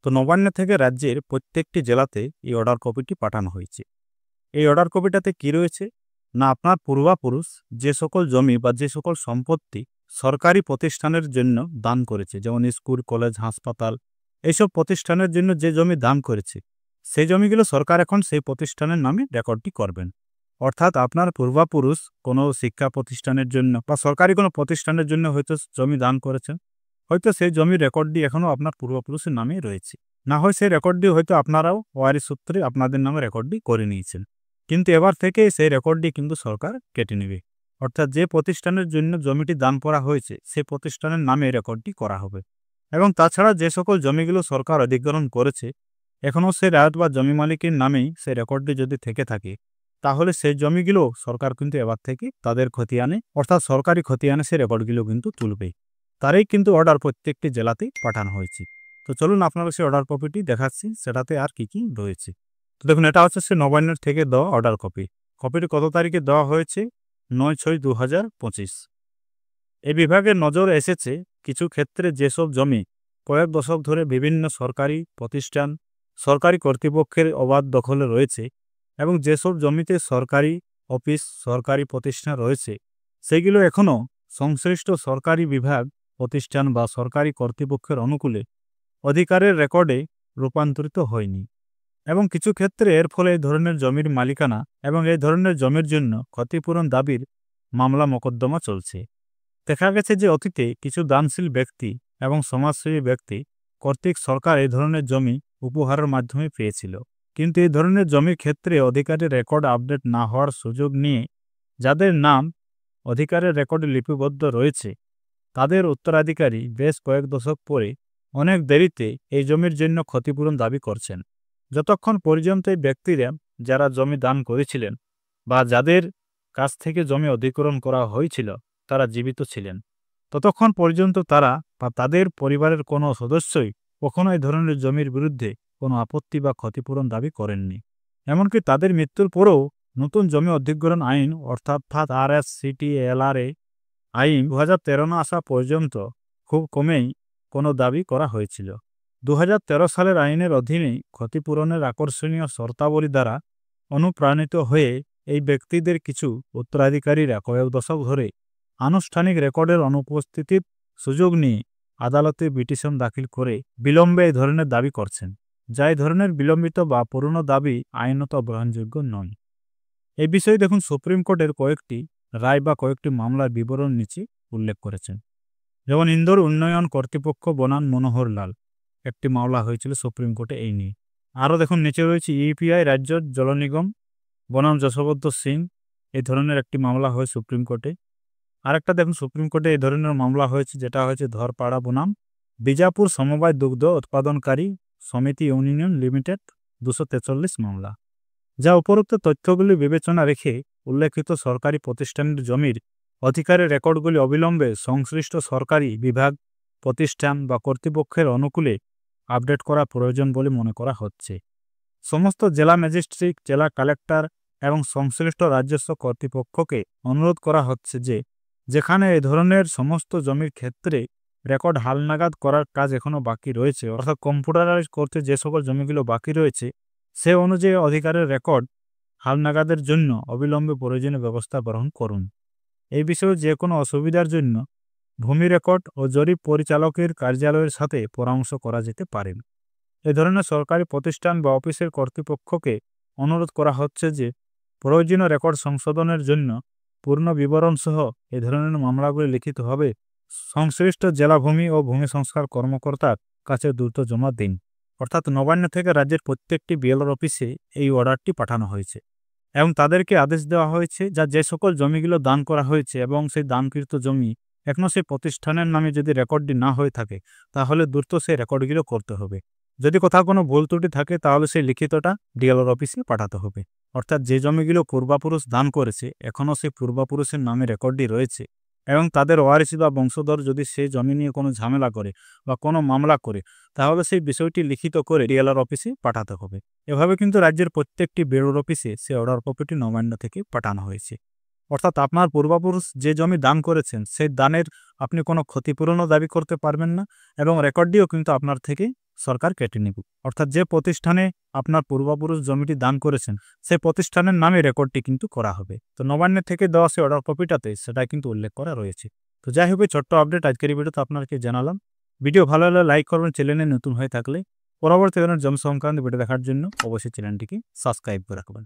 তো নবান্ন থেকে রাজ্যের প্রত্যেকটি জেলাতে এই অর্ডার কপিটি পাঠানো হয়েছে। এই অর্ডার কপিটাতে কি রয়েছে না, আপনার পূর্বপুরুষ যে সকল জমি বা যে সকল সম্পত্তি সরকারি প্রতিষ্ঠানের জন্য দান করেছে, যেমন স্কুল, কলেজ, হাসপাতাল, এইসব প্রতিষ্ঠানের জন্য যে জমি দান করেছে, সেই জমিগুলো সরকার এখন সেই প্রতিষ্ঠানের নামে রেকর্ডটি করবেন। অর্থাৎ আপনার পূর্বপুরুষ কোনো শিক্ষা প্রতিষ্ঠানের জন্য বা সরকারি কোনো প্রতিষ্ঠানের জন্য হয়তো জমি দান করেছেন, হয়তো সেই জমির রেকর্ডটি এখনও আপনার পূর্বপুরুষের নামে রয়েছে। না হয় সেই রেকর্ডটি হয়তো আপনারাও ওয়ারিশ সূত্রে আপনাদের নামে রেকর্ডটি করে নিয়েছেন, কিন্তু এবার থেকে সেই রেকর্ডটি কিন্তু সরকার কেটে নেবে। অর্থাৎ যে প্রতিষ্ঠানের জন্য জমিটি দান করা হয়েছে সেই প্রতিষ্ঠানের নামে রেকর্ডটি করা হবে। এবং তাছাড়া যে সকল জমিগুলো সরকার অধিগ্রহণ করেছে, এখনও সেই রায়ত বা জমি মালিকের নামেই সেই রেকর্ডটি যদি থেকে থাকে, তাহলে সেই জমিগুলো সরকার কিন্তু এবার থেকে তাদের খতিয়ানে, অর্থাৎ সরকারি খতিয়ানে সেই রেকর্ডগুলো কিন্তু তুলবে। তারই কিন্তু অর্ডার প্রত্যেকটি জেলাতেই পাঠানো হয়েছে। তো চলুন আপনারা সেই অর্ডার কপিটি দেখাচ্ছি, সেটাতে আর কি কি রয়েছে। তো দেখুন, এটা হচ্ছে সে নবান্নের থেকে দেওয়া অর্ডার কপি। কপিটি কত তারিখে দেওয়া হয়েছে? 9/6/2025। এই বিভাগের নজর এসেছে কিছু ক্ষেত্রে যেসব জমি কয়েক দশক ধরে বিভিন্ন সরকারি প্রতিষ্ঠান, সরকারি কর্তৃপক্ষের অবাধ দখলে রয়েছে এবং যেসব জমিতে সরকারি অফিস, সরকারি প্রতিষ্ঠান রয়েছে, সেগুলো এখনও সংশ্লিষ্ট সরকারি বিভাগ, প্রতিষ্ঠান বা সরকারি কর্তৃপক্ষের অনুকূলে অধিকারের রেকর্ডে রূপান্তরিত হয়নি। এবং কিছু ক্ষেত্রে এর ফলে এই ধরনের জমির মালিকানা এবং এই ধরনের জমির জন্য ক্ষতিপূরণ দাবির মামলা মোকদ্দমা চলছে। দেখা গেছে যে অতীতে কিছু দানশীল ব্যক্তি এবং সমাজসেবী ব্যক্তি কর্তৃক সরকার এই ধরনের জমি উপহারের মাধ্যমে পেয়েছিল, কিন্তু এই ধরনের জমির ক্ষেত্রে অধিকারের রেকর্ড আপডেট না হওয়ার সুযোগ নিয়ে যাদের নাম অধিকারের রেকর্ডে লিপিবদ্ধ রয়েছে, তাদের উত্তরাধিকারী বেশ কয়েক দশক পরে অনেক দেরিতে এই জমির জন্য ক্ষতিপূরণ দাবি করছেন। যতক্ষণ পর্যন্ত এই ব্যক্তিরা যারা জমি দান করেছিলেন বা যাদের কাছ থেকে জমি অধিগ্রহণ করা হয়েছিল তারা জীবিত ছিলেন, ততক্ষণ পর্যন্ত তারা বা তাদের পরিবারের কোনো সদস্যই কখনো এই ধরনের জমির বিরুদ্ধে কোনো আপত্তি বা ক্ষতিপূরণ দাবি করেননি। এমনকি তাদের মৃত্যুর পরেও নতুন জমি অধিগ্রহণ আইন অর্থাৎ RSCTLRA আইন 2013 না আসা পর্যন্ত খুব কমেই কোনো দাবি করা হয়েছিল। 2013 সালের আইনের অধীনে ক্ষতিপূরণের আকর্ষণীয় শর্তাবলী দ্বারা অনুপ্রাণিত হয়ে এই ব্যক্তিদের কিছু উত্তরাধিকারীরা কয়েক দশক ধরে আনুষ্ঠানিক রেকর্ডের অনুপস্থিতির সুযোগ নিয়ে আদালতে পিটিশন দাখিল করে বিলম্বে এই ধরনের দাবি করছেন, যা এই ধরনের বিলম্বিত বা পুরনো দাবি আইনত গ্রহণযোগ্য নয়। এই বিষয়ে দেখুন সুপ্রিম কোর্টের কয়েকটি রায় বা কয়েকটি মামলার বিবরণ নিচে উল্লেখ করেছেন। যেমন ইন্দোর উন্নয়ন কর্তৃপক্ষ বনাম মনোহর লাল, একটি মামলা হয়েছিল সুপ্রিম কোর্টে এই নিয়ে। আরও দেখুন নিচে রয়েছে ইউপিআই রাজ্য জল নিগম বনাম যশবন্ত সিং, এই ধরনের একটি মামলা হয় সুপ্রিম কোর্টে। আরেকটা দেখুন সুপ্রিম কোর্টে এই ধরনের মামলা হয়েছে, যেটা হয়েছে ধরপাড়া বনাম বিজাপুর সমবায় দুগ্ধ উৎপাদনকারী সমিতি ইউনিয়ন লিমিটেড 243 মামলা, যা উপরোক্ত তথ্যগুলি বিবেচনা রেখে উল্লেখিত সরকারি প্রতিষ্ঠানের জমির অধিকারের রেকর্ডগুলি অবিলম্বে সংশ্লিষ্ট সরকারি বিভাগ, প্রতিষ্ঠান বা কর্তৃপক্ষের অনুকূলে আপডেট করা প্রয়োজন বলে মনে করা হচ্ছে। সমস্ত জেলা ম্যাজিস্ট্রেট, জেলা কালেক্টর এবং সংশ্লিষ্ট রাজস্ব কর্তৃপক্ষকে অনুরোধ করা হচ্ছে যে যেখানে এই ধরনের সমস্ত জমির ক্ষেত্রে রেকর্ড হালনাগাদ করার কাজ এখনও বাকি রয়েছে, অর্থাৎ কম্পিউটারাইজ করতে যে সকল জমিগুলো বাকি রয়েছে, সে অনুযায়ী অধিকারের রেকর্ড হালনাগাদের জন্য অবিলম্বে প্রয়োজনীয় ব্যবস্থা গ্রহণ করুন। এই বিষয়ে যে কোনো অসুবিধার জন্য ভূমি রেকর্ড ও জরিপ পরিচালকের কার্যালয়ের সাথে পরামর্শ করা যেতে পারে। এ ধরনের সরকারি প্রতিষ্ঠান বা অফিসের কর্তৃপক্ষকে অনুরোধ করা হচ্ছে যে প্রয়োজনীয় রেকর্ড সংশোধনের জন্য পূর্ণ বিবরণ সহ এ ধরনের মামলাগুলি লিখিতভাবে সংশ্লিষ্ট জেলা ভূমি ও ভূমি সংস্কার কর্মকর্তার কাছে দ্রুত জমা দিন। অর্থাৎ নবান্ন থেকে রাজ্যের প্রত্যেকটি বিএলআর অফিসে এই অর্ডারটি পাঠানো হয়েছে এবং তাদেরকে আদেশ দেওয়া হয়েছে যে সকল জমিগুলো দান করা হয়েছে এবং সেই দানকৃত জমি এখনও সেই প্রতিষ্ঠানের নামে যদি রেকর্ডটি না হয়ে থাকে, তাহলে দ্রুত সেই রেকর্ডগুলো করতে হবে। যদি কোথাও কোনো ভুল ত্রুটি থাকে তাহলে সেই লিখিতটা ডিএলআর অফিসে পাঠাতে হবে। অর্থাৎ যে জমিগুলো পূর্বপুরুষ দান করেছে এখনও সেই পূর্বপুরুষের নামে রেকর্ডটি রয়েছে এবং তাদের ওয়ারিশ বা বংশধর যদি সেই জমি নিয়ে কোনো ঝামেলা করে বা কোনো মামলা করে, তাহলে সেই বিষয়টি লিখিত করে ডিএলআর অফিসে পাঠাতে হবে। এভাবে কিন্তু রাজ্যের প্রত্যেকটি বিএলআর অফিসে সেই অর্ডার কপিটি নবান্ন থেকে পাঠানো হয়েছে। অর্থাৎ আপনার পূর্বপুরুষ যে জমি দান করেছেন সেই দানের আপনি কোনো ক্ষতিপূরণও দাবি করতে পারবেন না এবং রেকর্ডটিও কিন্তু আপনার থেকে সরকার কেটে নেবে। অর্থাৎ যে প্রতিষ্ঠানে আপনার পূর্বপুরুষ জমিটি দান করেছেন সেই প্রতিষ্ঠানের নামে রেকর্ডটি কিন্তু করা হবে। তো নবান্নের থেকে দেওয়া সেই অর্ডার কপিটাতে সেটা কিন্তু উল্লেখ করা রয়েছে। তো যাই হোক, ছোট্ট আপডেট আজকের এই ভিডিওতে আপনাকে জানালাম। ভিডিও ভালো হলে লাইক করবেন, চ্যানেলে নতুন হয়ে থাকলে পরবর্তী ধরনের জমি সংক্রান্ত ভিডিও দেখার জন্য অবশ্যই চ্যানেলটিকে সাবস্ক্রাইব করে রাখবেন।